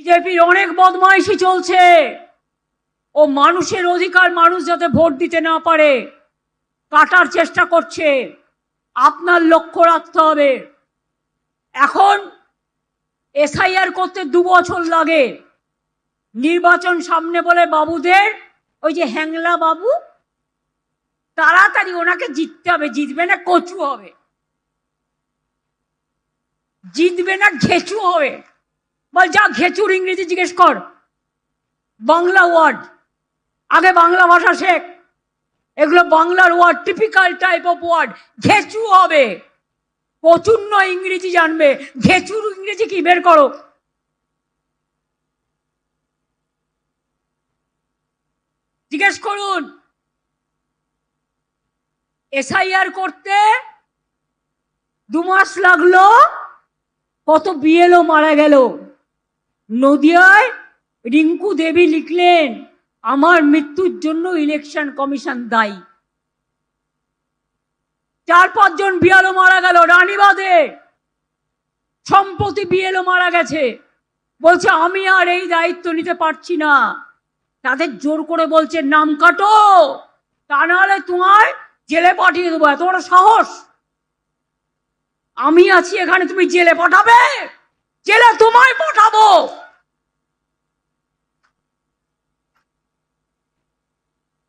বিজেপির অনেক বদমাইশি চলছে। ও মানুষের অধিকার মানুষ যাতে ভোট দিতে না পারে কাটার চেষ্টা করছে। আপনার লক্ষ্য রাখতে হবে। এখন এসআইআর করতে 2 বছর লাগে। নির্বাচন সামনে বলে বাবুদের, ওই যে হ্যাংলা বাবু, তাড়াতাড়ি ওনাকে জিততে হবে। জিতবে না কচু হবে, জিতবে না ঘেচু হবে। বল যা ঘেচুর ইংরেজি জিজ্ঞেস কর, বাংলা ওয়ার্ড। আগে বাংলা ভাষা শেখ। এগুলো বাংলার word, typical type of word. ঘেচু হবে, প্রচুর ইংরেজি জানবে। ঘেচুর ইংরেজি কি বের করো। জিজ্ঞেস করুন। এসআইআর করতে 2 মাস লাগলো। কত বিএলও মারা গেল। নদিয়ায় রিঙ্কু দেবী লিখলেন, আমার মৃত্যুর জন্য ইলেকশন কমিশন দায়ী। 4-5 জন বিএলও মারা গেল। রানীবাঁধে সম্প্রতি বিএলও মারা গেছে। বলছে আমি আর এই দায়িত্ব নিতে পারছি না। তাদের জোর করে বলছে নাম কাটো, তা নাহলে তোমায় জেলে পাঠিয়ে দেবো। এত বড় সাহস! আমি আছি এখানে, তুমি জেলে পাঠাবে? জেলে তোমায় পাঠাবো।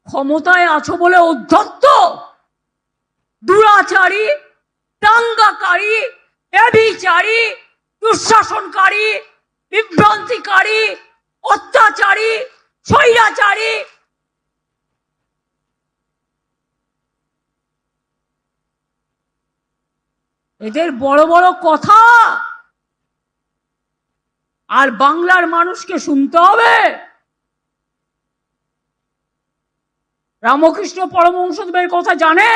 ক্ষমতায় আছো বলে উদ্ধত্ত, দুরাচারী, দাঙ্গাকারী, ব্যভিচারী, দুঃশাসনকারী, বিভ্রান্তিকারী, অত্যাচারী, স্বৈরাচারী। এদের বড় বড় কথা আর বাংলার মানুষকে শুনতে হবে। রামকৃষ্ণ পরমহংসদেবের কথা জানে,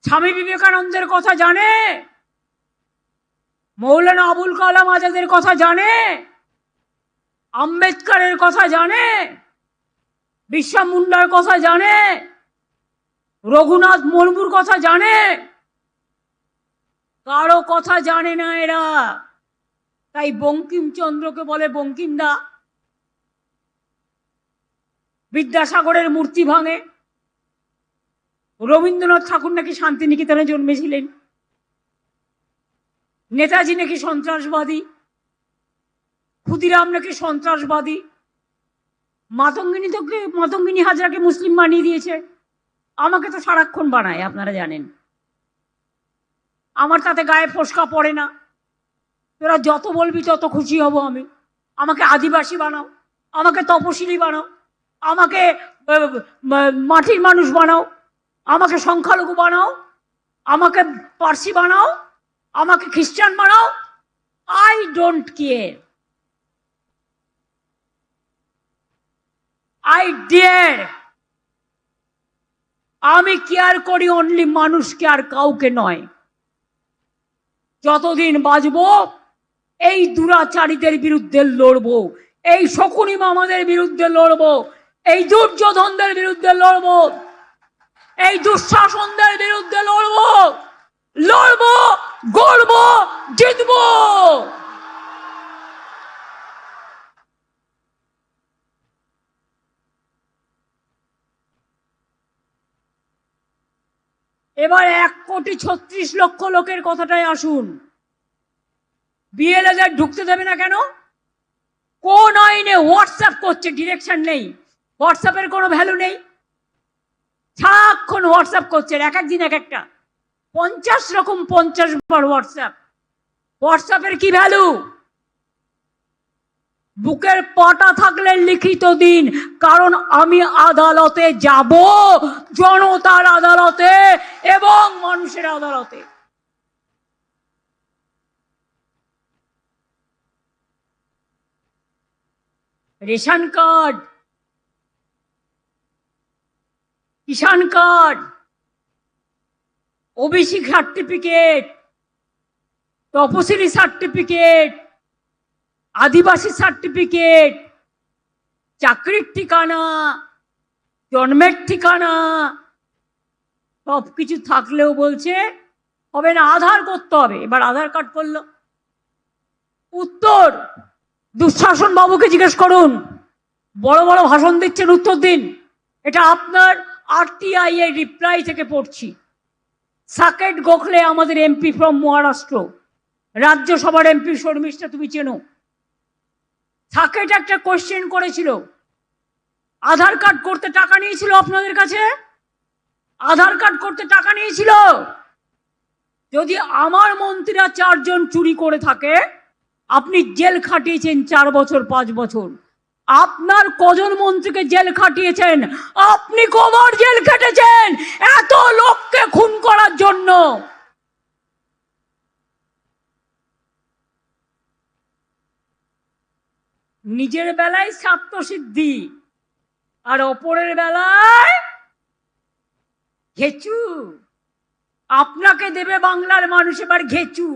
স্বামী বিবেকানন্দের কথা জানে, মৌলানা আবুল কালাম আজাদের কথা জানে, আম্বেদকরের কথা জানে, বিরসা মুন্ডার কথা জানে, রঘুনাথ মুর্মুর কথা জানে। কারো কথা জানে না এরা। তাই বঙ্কিমচন্দ্রকে বলে বঙ্কিমদা। বিদ্যাসাগরের মূর্তি ভাঙে। রবীন্দ্রনাথ ঠাকুর নাকি শান্তিনিকেতনে জন্মেছিলেন। নেতাজি নাকি সন্ত্রাসবাদী, ক্ষুদিরাম নাকি সন্ত্রাসবাদী, মাতঙ্গিনী হাজরাকে মুসলিম বানিয়ে দিয়েছে। আমাকে তো সারাক্ষণ বানায়, আপনারা জানেন। আমার তাতে গায়ে ফোসকা পড়ে না। তোরা যত বলবি তত খুশি হব আমি। আমাকে আদিবাসী বানাও, আমাকে তপশিলি বানাও, আমাকে মাটির মানুষ বানাও, আমাকে সংখ্যালঘু বানাও, আমাকে পার্সি বানাও, আমাকে খ্রিস্টান বানাও। I don't care, I dare. আমি কেয়ার করি অনলি মানুষকে, আর কাউকে নয়। যতদিন বাঁচবো এই দুরাচারীদের বিরুদ্ধে লড়বো, এই শকুনি মামাদের বিরুদ্ধে লড়বো, এই দুর্যোধনদের বিরুদ্ধে লড়বো, এই দুঃশাসনদের বিরুদ্ধে লড়বো, লড়বো, গড়বো, জিতবো। এবার 1,36,00,000 লোকের কথাটাই আসুন। বিএলএদের ঢুকতে দেবে না কেন? কোন আইনে? হোয়াটসঅ্যাপ করছে, ডিরেকশন নেই। হোয়াটসঅ্যাপের কোনো ভ্যালু নেই। সারাক্ষণ হোয়াটসঅ্যাপ করছে, এক এক দিন এক একটা, 50 রকম 50 বার হোয়াটসঅ্যাপ। হোয়াটসঅ্যাপের কি ভ্যালু? বুকের পাটা থাকলে লিখিত দিন, কারণ আমি আদালতে যাব, জনতার আদালতে এবং মানুষের আদালতে। রেশন কার্ড, কিষাণ কার্ড, ওবিসি সার্টিফিকেট, তপশিলি সার্টিফিকেট, আদিবাসী সার্টিফিকেট, চাকরির ঠিকানা, জন্মের ঠিকানা, সবকিছু থাকলেও বলছে হবে না, আধার করতে হবে। এবার আধার কার্ড করলো। উত্তর, দুঃশাসন বাবুকে জিজ্ঞেস করুন, বড় বড় ভাষণ দিচ্ছেন, উত্তর দিন। এটা আপনার আরটিআই এর রিপ্লাই থেকে পড়ছি। সাকেট গোখলে আমাদের এমপি ফ্রম মহারাষ্ট্র, রাজ্যসভার এমপি, শর্মিষ্ঠা তুমি চেনো। সাকেট একটা কোশ্চেন করেছিল, আধার কার্ড করতে টাকা নিয়েছিল আপনাদের কাছে? আধার কার্ড করতে টাকা নিয়েছিল? যদি আমার মন্ত্রীরা 4 জন চুরি করে থাকে, আপনি জেল খাটিয়েছেন 4 বছর 5 বছর। আপনার কজন মন্ত্রীকে জেল খাটিয়েছেন? আপনি কবার জেল খেটেছেন এত লোককে খুন করার জন্য? নিজের বেলায় স্বার্থসিদ্ধি আর অপরের বেলায় ঘেচু। আপনাকে দেবে বাংলার মানুষ এবার ঘেচু।